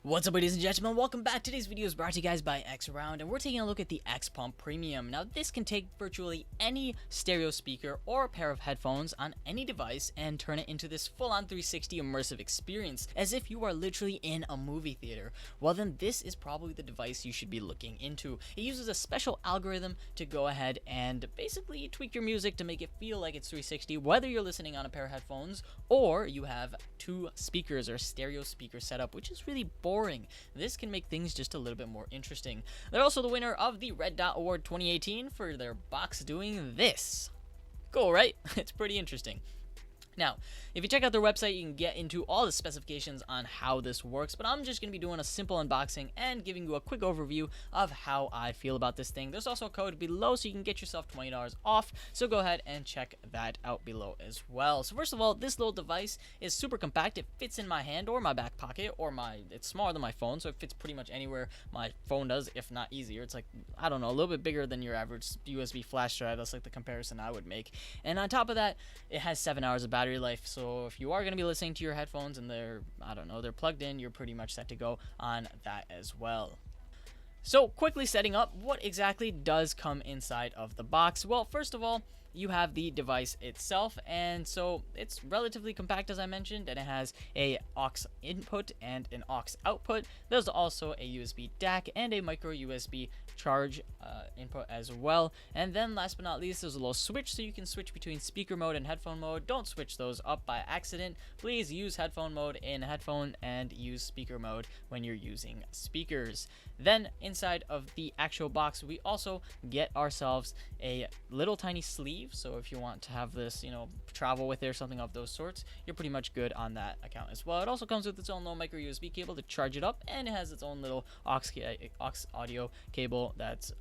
What's up, ladies and gentlemen? Welcome back. Today's video is brought to you guys by XROUND, and we're taking a look at the XPUMP Premium. Now, this can take virtually any stereo speaker or a pair of headphones on any device and turn it into this full-on 360 immersive experience, as if you are literally in a movie theater. Well, then this is probably the device you should be looking into. It uses a special algorithm to go ahead and basically tweak your music to make it feel like it's 360, whether you're listening on a pair of headphones or you have two speakers or stereo speaker setup, which is really boring. This can make things just a little bit more interesting. They're also the winner of the Red Dot Award 2018 for their box doing this. Cool, right? It's pretty interesting. Now, if you check out their website, you can get into all the specifications on how this works, but I'm just going to be doing a simple unboxing and giving you a quick overview of how I feel about this thing. There's also a code below so you can get yourself $20 off, so go ahead and check that out below as well. So first of all, this little device is super compact. It fits in my hand or my back pocket, or it's smaller than my phone, so it fits pretty much anywhere my phone does, if not easier. It's like, I don't know, a little bit bigger than your average USB flash drive. That's like the comparison I would make. And on top of that, it has 7 hours of battery life, so if you are going to be listening to your headphones and they're plugged in, you're pretty much set to go on that as well. So quickly setting up, what exactly does come inside of the box? Well, first of all, you have the device itself, and so it's relatively compact, as I mentioned, and it has a aux input and an aux output. There's also a USB DAC and a micro USB charge input as well. And then last but not least, there's a little switch, so you can switch between speaker mode and headphone mode. Don't switch those up by accident. Please use headphone mode in headphone and use speaker mode when you're using speakers. Then inside of the actual box, we also get ourselves a little tiny sleeve. So if you want to have this, travel with it or something of those sorts, you're pretty much good on that account as well. It also comes with its own little micro USB cable to charge it up, and it has its own little aux audio cable that's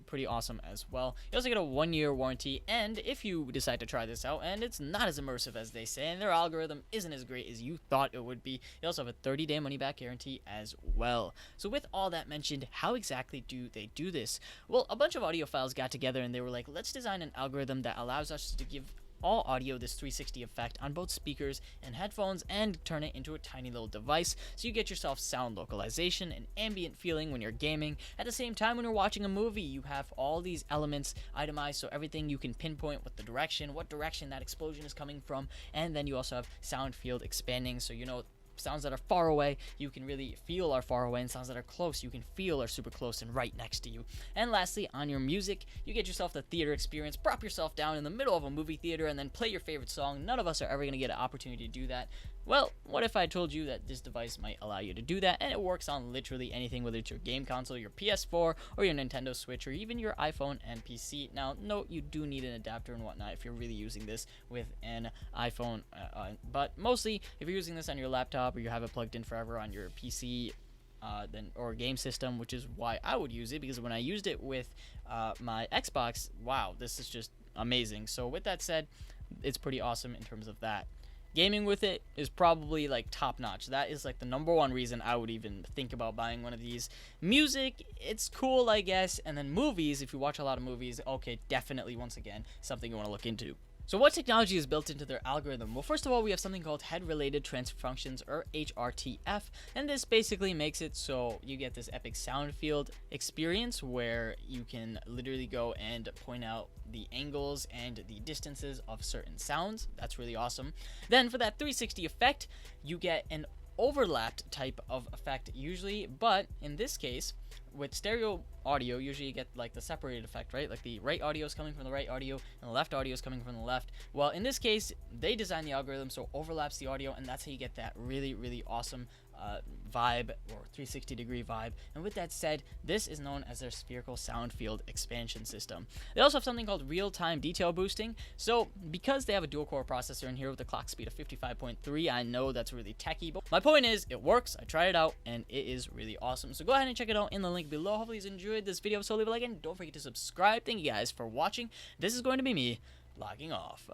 pretty awesome as well. You also get a 1-year warranty, and if you decide to try this out and it's not as immersive as they say and their algorithm isn't as great as you thought it would be, you also have a 30-day money-back guarantee as well. So with all that mentioned, how exactly do they do this? Well, a bunch of audiophiles got together and they were like, let's design an algorithm that allows us to give all audio this 360 effect on both speakers and headphones and turn it into a tiny little device, so you get yourself sound localization and ambient feeling when you're gaming. At the same time, when you're watching a movie, you have all these elements itemized, so everything you can pinpoint what direction that explosion is coming from. And then you also have sound field expanding, so sounds that are far away, you can really feel are far away, and sounds that are close, you can feel are super close and right next to you. And lastly, on your music, you get yourself the theater experience. Prop yourself down in the middle of a movie theater and then play your favorite song. None of us are ever going to get an opportunity to do that. Well, what if I told you that this device might allow you to do that, and it works on literally anything, whether it's your game console, your PS4, or your Nintendo Switch, or even your iPhone and PC. Now, note, you do need an adapter and whatnot if you're really using this with an iPhone, but mostly, if you're using this on your laptop or you have it plugged in forever on your PC, or game system, which is why I would use it, because when I used it with my Xbox, wow, this is just amazing. So with that said, it's pretty awesome in terms of that. Gaming with it is probably like top notch. That is like the #1 reason I would even think about buying one of these. Music, it's cool, I guess. And then movies, if you watch a lot of movies, okay, definitely, once again, something you want to look into. So what technology is built into their algorithm? Well, first of all, we have something called head-related transfer functions, or HRTF, and this basically makes it so you get this epic sound field experience where you can literally go and point out the angles and the distances of certain sounds. That's really awesome. Then for that 360 effect, you get an overlapped type of effect usually, but in this case, with stereo audio, usually you get like the separated effect, right? Like the right audio is coming from the right audio and the left audio is coming from the left. Well, in this case, they designed the algorithm so it overlaps the audio, and that's how you get that really, really awesome vibe, or 360-degree vibe. And with that said, this is known as their spherical sound field expansion system. They also have something called real-time detail boosting. So because they have a dual-core processor in here with a clock speed of 55.3, I know that's really techy, but my point is, it works. I tried it out, and it is really awesome. So go ahead and check it out in the link below. Hopefully you enjoyed this video, so leave a like and don't forget to subscribe. Thank you guys for watching. This is going to be me logging off.